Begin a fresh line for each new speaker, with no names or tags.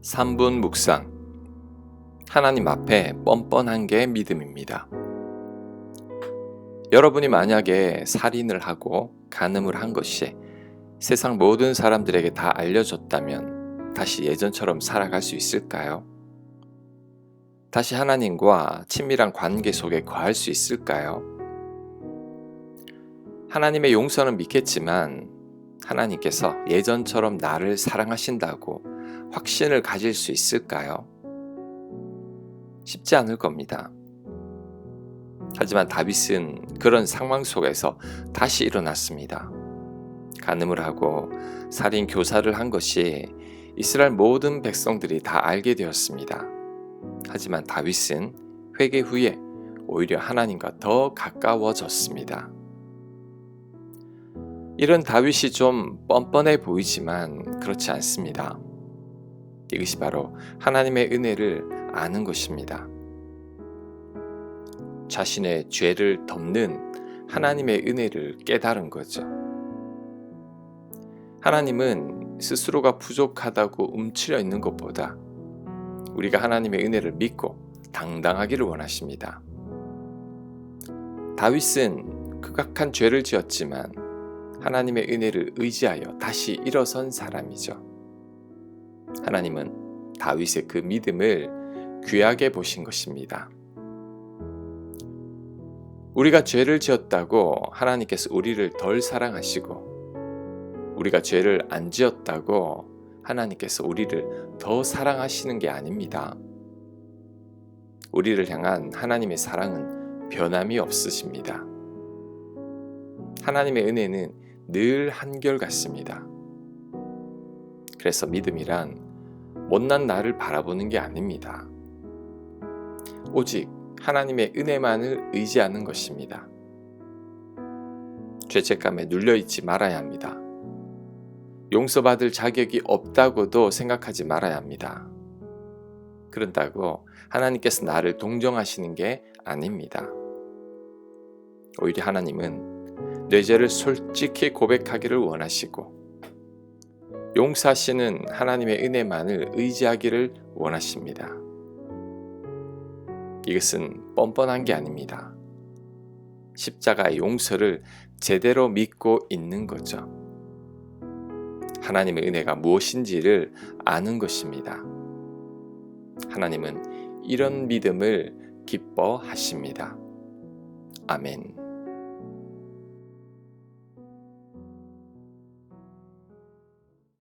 3분 묵상. 하나님 앞에 뻔뻔한 게 믿음입니다. 여러분이 만약에 살인을 하고 간음을 한 것이 세상 모든 사람들에게 다 알려졌다면 다시 예전처럼 살아갈 수 있을까요? 다시 하나님과 친밀한 관계 속에 거할 수 있을까요? 하나님의 용서는 믿겠지만 하나님께서 예전처럼 나를 사랑하신다고 확신을 가질 수 있을까요? 쉽지 않을 겁니다. 하지만 다윗은 그런 상황 속에서 다시 일어났습니다. 간음을 하고 살인 교사를 한 것이 이스라엘 모든 백성들이 다 알게 되었습니다. 하지만 다윗은 회개 후에 오히려 하나님과 더 가까워졌습니다. 이런 다윗이 좀 뻔뻔해 보이지만 그렇지 않습니다. 이것이 바로 하나님의 은혜를 아는 것입니다. 자신의 죄를 덮는 하나님의 은혜를 깨달은 거죠. 하나님은 스스로가 부족하다고 움츠려 있는 것보다 우리가 하나님의 은혜를 믿고 당당하기를 원하십니다. 다윗은 극악한 죄를 지었지만 하나님의 은혜를 의지하여 다시 일어선 사람이죠. 하나님은 다윗의 그 믿음을 귀하게 보신 것입니다. 우리가 죄를 지었다고 하나님께서 우리를 덜 사랑하시고 우리가 죄를 안 지었다고 하나님께서 우리를 더 사랑하시는 게 아닙니다. 우리를 향한 하나님의 사랑은 변함이 없으십니다. 하나님의 은혜는 늘 한결같습니다. 그래서 믿음이란 못난 나를 바라보는 게 아닙니다. 오직 하나님의 은혜만을 의지하는 것입니다. 죄책감에 눌려있지 말아야 합니다. 용서받을 자격이 없다고도 생각하지 말아야 합니다. 그런다고 하나님께서 나를 동정하시는 게 아닙니다. 오히려 하나님은 내 죄를 솔직히 고백하기를 원하시고 용서하시는 하나님의 은혜만을 의지하기를 원하십니다. 이것은 뻔뻔한 게 아닙니다. 십자가의 용서를 제대로 믿고 있는 거죠. 하나님의 은혜가 무엇인지를 아는 것입니다. 하나님은 이런 믿음을 기뻐하십니다. 아멘.